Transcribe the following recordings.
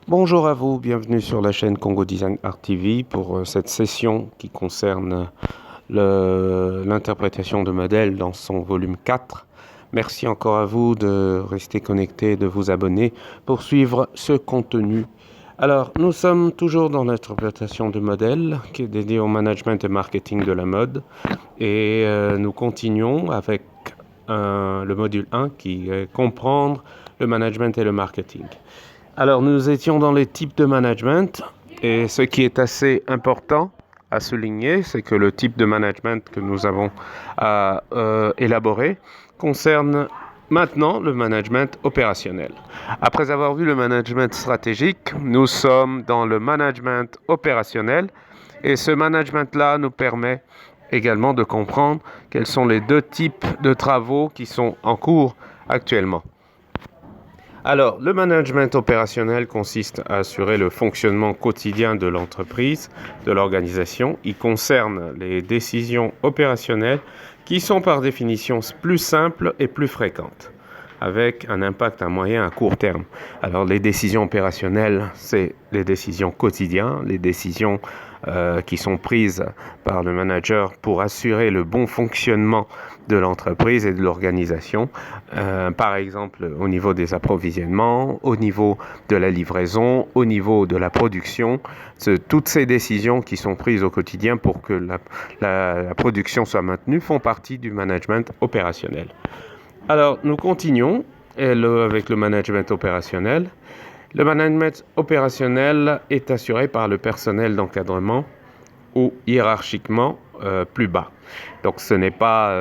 Bonjour à vous, bienvenue sur la chaîne Congo Design Art TV pour cette session qui concerne l'interprétation de modèles dans son volume 4. Merci encore à vous de rester connectés, de vous abonner pour suivre ce contenu. Alors, nous sommes toujours dans l'interprétation de modèles qui est dédiée au management et marketing de la mode et nous continuons avec le module 1 qui est comprendre le management et le marketing. Alors, nous étions dans les types de management et ce qui est assez important à souligner, c'est que le type de management que nous avons à élaborer concerne maintenant le management opérationnel. Après avoir vu le management stratégique, nous sommes dans le management opérationnel et ce management-là nous permet également de comprendre quels sont les deux types de travaux qui sont en cours actuellement. Alors, le management opérationnel consiste à assurer le fonctionnement quotidien de l'entreprise, de l'organisation. Il concerne les décisions opérationnelles qui sont par définition plus simples et plus fréquentes, avec un impact à moyen et à court terme. Alors, les décisions opérationnelles, c'est les décisions quotidiennes, les décisions qui sont prises par le manager pour assurer le bon fonctionnement de l'entreprise et de l'organisation, par exemple au niveau des approvisionnements, au niveau de la livraison, au niveau de la production. Toutes ces décisions qui sont prises au quotidien pour que la production soit maintenue font partie du management opérationnel. Alors, nous continuons avec le management opérationnel. Le management opérationnel est assuré par le personnel d'encadrement ou hiérarchiquement plus bas. Donc ce n'est pas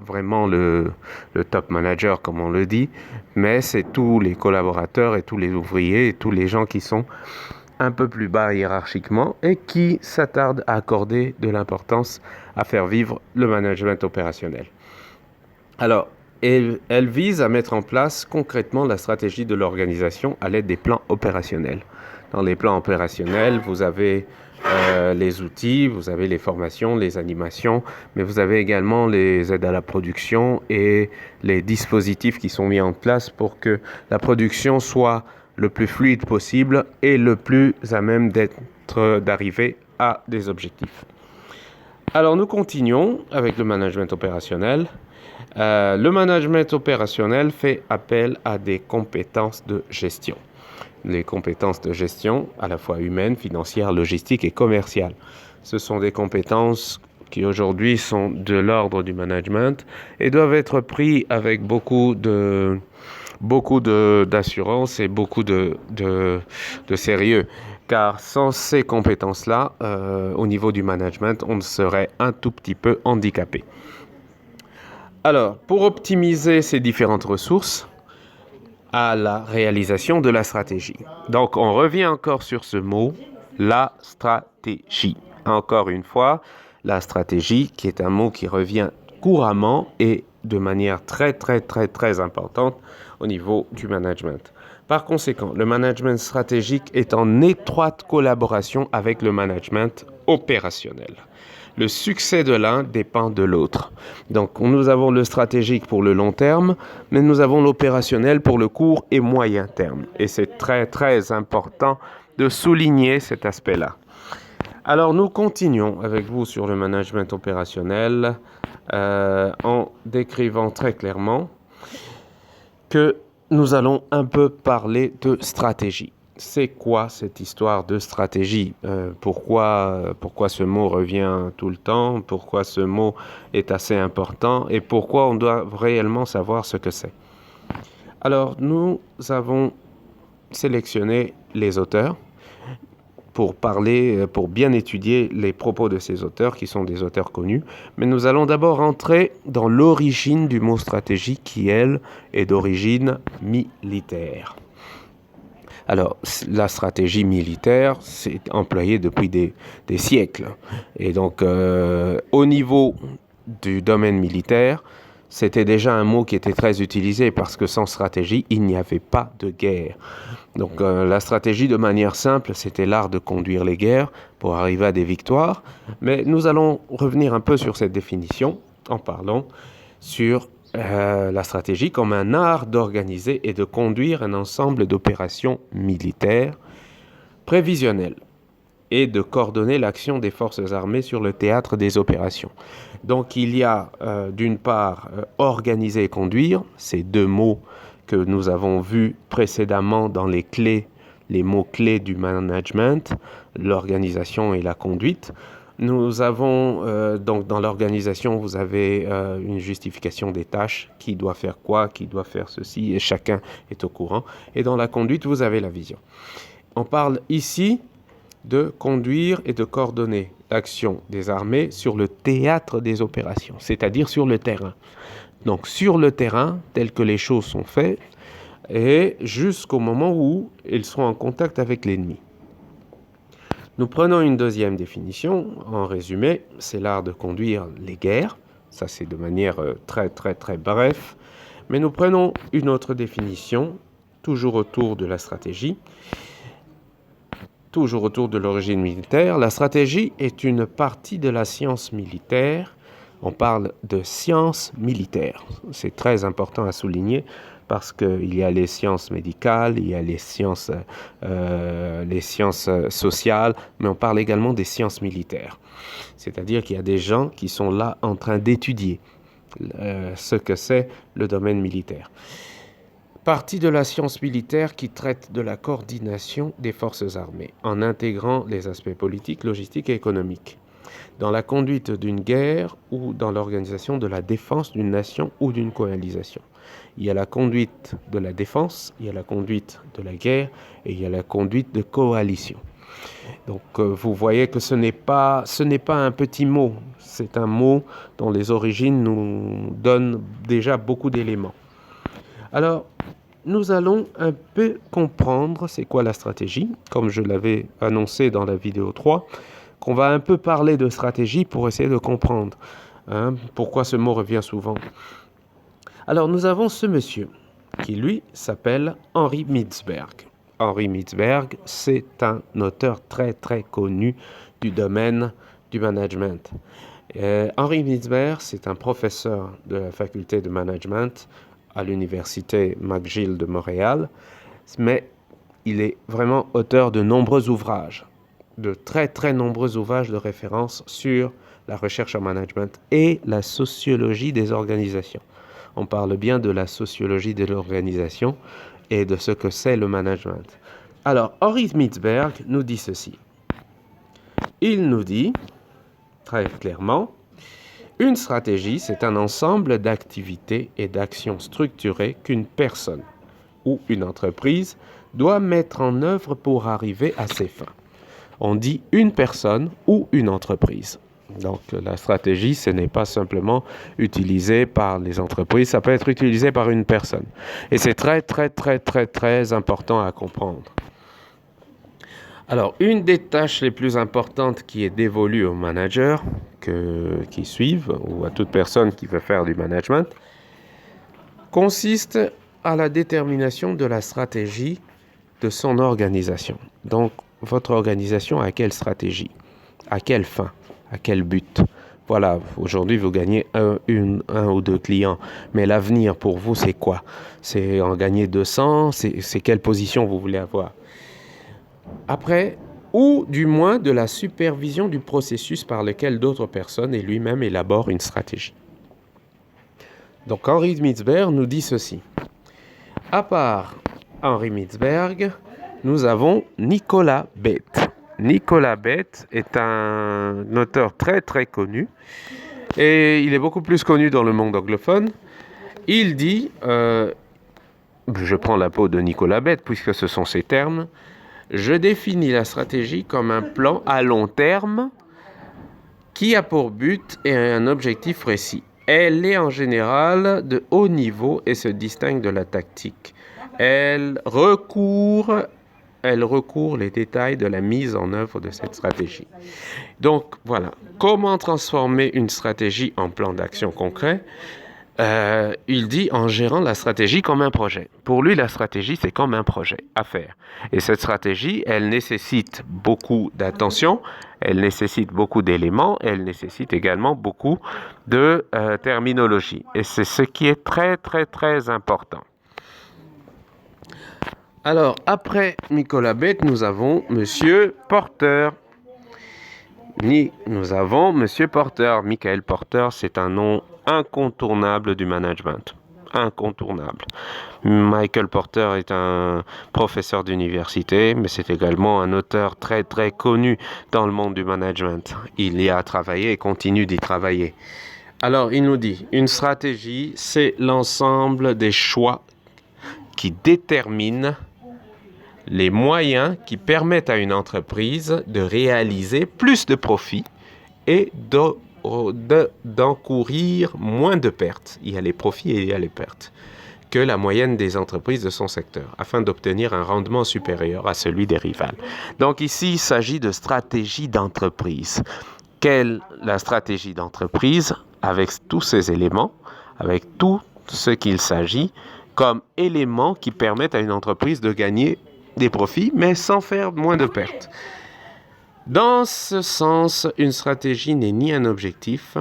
vraiment le top manager comme on le dit, mais c'est tous les collaborateurs et tous les ouvriers et tous les gens qui sont un peu plus bas hiérarchiquement et qui s'attardent à accorder de l'importance à faire vivre le management opérationnel. Alors, elle vise à mettre en place concrètement la stratégie de l'organisation à l'aide des plans opérationnels. Dans les plans opérationnels, vous avez les outils, vous avez les formations, les animations, mais vous avez également les aides à la production et les dispositifs qui sont mis en place pour que la production soit le plus fluide possible et le plus à même d'arriver à des objectifs. Alors nous continuons avec le management opérationnel. Le management opérationnel fait appel à des compétences de gestion. Les compétences de gestion, à la fois humaines, financières, logistiques et commerciales. Ce sont des compétences qui aujourd'hui sont de l'ordre du management et doivent être prises avec beaucoup d'assurance et beaucoup de sérieux. Car sans ces compétences-là, au niveau du management, on serait un tout petit peu handicapé. Alors, pour optimiser ces différentes ressources à la réalisation de la stratégie. Donc, on revient encore sur ce mot, la stratégie. Encore une fois, la stratégie, qui est un mot qui revient couramment et de manière très importante au niveau du management. Par conséquent, le management stratégique est en étroite collaboration avec le management opérationnel. Le succès de l'un dépend de l'autre. Donc, nous avons le stratégique pour le long terme, mais nous avons l'opérationnel pour le court et moyen terme. Et c'est très important de souligner cet aspect-là. Alors, nous continuons avec vous sur le management opérationnel en décrivant très clairement que nous allons un peu parler de stratégie. C'est quoi cette histoire de stratégie? Pourquoi ce mot revient tout le temps? Pourquoi ce mot est assez important? Et pourquoi on doit réellement savoir ce que c'est? Alors, nous avons sélectionné les auteurs pour bien étudier les propos de ces auteurs, qui sont des auteurs connus. Mais nous allons d'abord entrer dans l'origine du mot stratégie, qui, elle, est d'origine militaire. Alors, la stratégie militaire, c'est employé depuis des siècles. Et donc, au niveau du domaine militaire, c'était déjà un mot qui était très utilisé parce que sans stratégie, il n'y avait pas de guerre. Donc, la stratégie, de manière simple, c'était l'art de conduire les guerres pour arriver à des victoires. Mais nous allons revenir un peu sur cette définition en parlant sur la stratégie comme un art d'organiser et de conduire un ensemble d'opérations militaires prévisionnelles et de coordonner l'action des forces armées sur le théâtre des opérations. Donc il y a d'une part organiser et conduire, ces deux mots que nous avons vus précédemment dans les mots-clés du management, l'organisation et la conduite. Nous avons, donc dans l'organisation, vous avez une justification des tâches, qui doit faire quoi, qui doit faire ceci, et chacun est au courant. Et dans la conduite, vous avez la vision. On parle ici de conduire et de coordonner l'action des armées sur le théâtre des opérations, c'est-à-dire sur le terrain. Donc sur le terrain, tel que les choses sont faites, et jusqu'au moment où ils seront en contact avec l'ennemi. Nous prenons une deuxième définition. En résumé, c'est l'art de conduire les guerres. Ça, c'est de manière très, très, très bref. Mais nous prenons une autre définition, toujours autour de la stratégie, toujours autour de l'origine militaire. La stratégie est une partie de la science militaire. On parle de science militaire. C'est très important à souligner parce qu'il y a les sciences médicales, il y a les sciences sociales, mais on parle également des sciences militaires. C'est-à-dire qu'il y a des gens qui sont là en train d'étudier ce que c'est le domaine militaire. Partie de la science militaire qui traite de la coordination des forces armées, en intégrant les aspects politiques, logistiques et économiques, dans la conduite d'une guerre ou dans l'organisation de la défense d'une nation ou d'une coalisation. Il y a la conduite de la défense, il y a la conduite de la guerre et il y a la conduite de coalition. Donc vous voyez que ce n'est pas un petit mot, c'est un mot dont les origines nous donnent déjà beaucoup d'éléments. Alors, nous allons un peu comprendre c'est quoi la stratégie, comme je l'avais annoncé dans la vidéo 3, qu'on va un peu parler de stratégie pour essayer de comprendre pourquoi ce mot revient souvent. Alors, nous avons ce monsieur qui, lui, s'appelle Henri Mintzberg. Henri Mintzberg, c'est un auteur très, très connu du domaine du management. Henri Mintzberg, c'est un professeur de la faculté de management à l'université McGill de Montréal, mais il est vraiment auteur de nombreux ouvrages, de très, très nombreux ouvrages de référence sur la recherche en management et la sociologie des organisations. On parle bien de la sociologie de l'organisation et de ce que c'est le management. Alors, Henri Mintzberg nous dit ceci. Il nous dit, très clairement, une stratégie, c'est un ensemble d'activités et d'actions structurées qu'une personne ou une entreprise doit mettre en œuvre pour arriver à ses fins. On dit une personne ou une entreprise. Donc, la stratégie, ce n'est pas simplement utilisé par les entreprises, ça peut être utilisé par une personne. Et c'est très, très, très, très, très important à comprendre. Alors, une des tâches les plus importantes qui est dévolue aux managers qui suivent, ou à toute personne qui veut faire du management, consiste à la détermination de la stratégie de son organisation. Donc, votre organisation a quelle stratégie? À quelle fin? À quel but? Voilà, aujourd'hui, vous gagnez un ou deux clients. Mais l'avenir, pour vous, c'est quoi? C'est en gagner 200? C'est quelle position vous voulez avoir? Après, ou du moins de la supervision du processus par lequel d'autres personnes et lui-même élaborent une stratégie. Donc, Henri Mintzberg nous dit ceci. À part Henri Mintzberg, nous avons Nicolas Bett. Nicolas Bett est un auteur très très connu et il est beaucoup plus connu dans le monde anglophone. Il dit, je prends la peau de Nicolas Bett puisque ce sont ses termes, je définis la stratégie comme un plan à long terme qui a pour but et un objectif précis. Elle est en général de haut niveau et se distingue de la tactique. Elle recourt les détails de la mise en œuvre de cette stratégie. Donc voilà, comment transformer une stratégie en plan d'action concret? il dit en gérant la stratégie comme un projet. Pour lui, la stratégie, c'est comme un projet à faire. Et cette stratégie, elle nécessite beaucoup d'attention, elle nécessite beaucoup d'éléments, elle nécessite également beaucoup de terminologie. Et c'est ce qui est très, très, très important. Alors, après Nicolas Bett, nous avons Monsieur Porter. Nous avons Monsieur Porter. Michael Porter, c'est un nom incontournable du management. Incontournable. Michael Porter est un professeur d'université, mais c'est également un auteur très très connu dans le monde du management. Il y a travaillé et continue d'y travailler. Alors, il nous dit, une stratégie, c'est l'ensemble des choix qui déterminent les moyens qui permettent à une entreprise de réaliser plus de profits et d'encourir moins de pertes. Il y a les profits et il y a les pertes que la moyenne des entreprises de son secteur, afin d'obtenir un rendement supérieur à celui des rivales. Donc ici, il s'agit de stratégie d'entreprise. Quelle la stratégie d'entreprise avec tous ces éléments, avec tout ce qu'il s'agit comme éléments qui permettent à une entreprise de gagner des profits, mais sans faire moins de pertes. Dans ce sens, une stratégie n'est ni un objectif,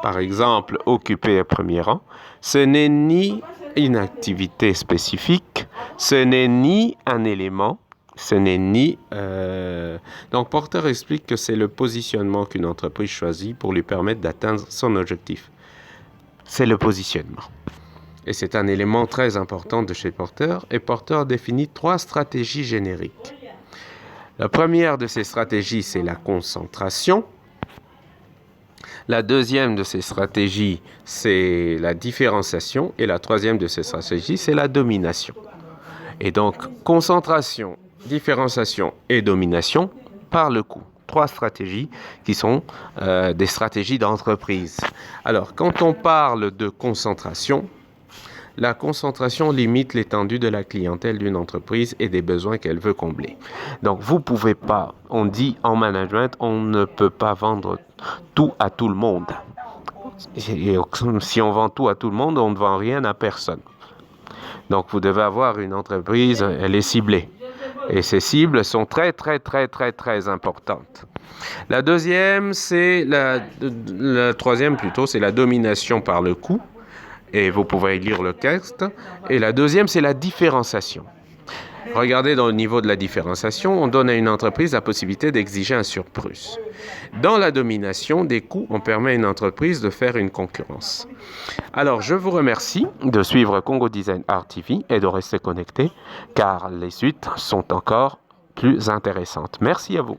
par exemple, occuper un premier rang, ce n'est ni une activité spécifique, ce n'est ni un élément, ce n'est ni... Donc, Porter explique que c'est le positionnement qu'une entreprise choisit pour lui permettre d'atteindre son objectif. C'est le positionnement. Et c'est un élément très important de chez Porter. Et Porter définit 3 stratégies génériques. La première de ces stratégies, c'est la concentration. La deuxième de ces stratégies, c'est la différenciation. Et la troisième de ces stratégies, c'est la domination. Et donc, concentration, différenciation et domination par le coût. 3 stratégies qui sont des stratégies d'entreprise. Alors, quand on parle de concentration, la concentration limite l'étendue de la clientèle d'une entreprise et des besoins qu'elle veut combler. Donc, vous ne pouvez pas, on dit en management, on ne peut pas vendre tout à tout le monde. Et si on vend tout à tout le monde, on ne vend rien à personne. Donc, vous devez avoir une entreprise, elle est ciblée. Et ces cibles sont très, très, très, très, très importantes. La deuxième, c'est la troisième plutôt, c'est la domination par le coût. Et vous pouvez lire le texte. Et la deuxième, c'est la différenciation. Regardez dans le niveau de la différenciation, on donne à une entreprise la possibilité d'exiger un surplus. Dans la domination des coûts, on permet à une entreprise de faire une concurrence. Alors, je vous remercie de suivre Congo Design Art TV et de rester connecté, car les suites sont encore plus intéressantes. Merci à vous.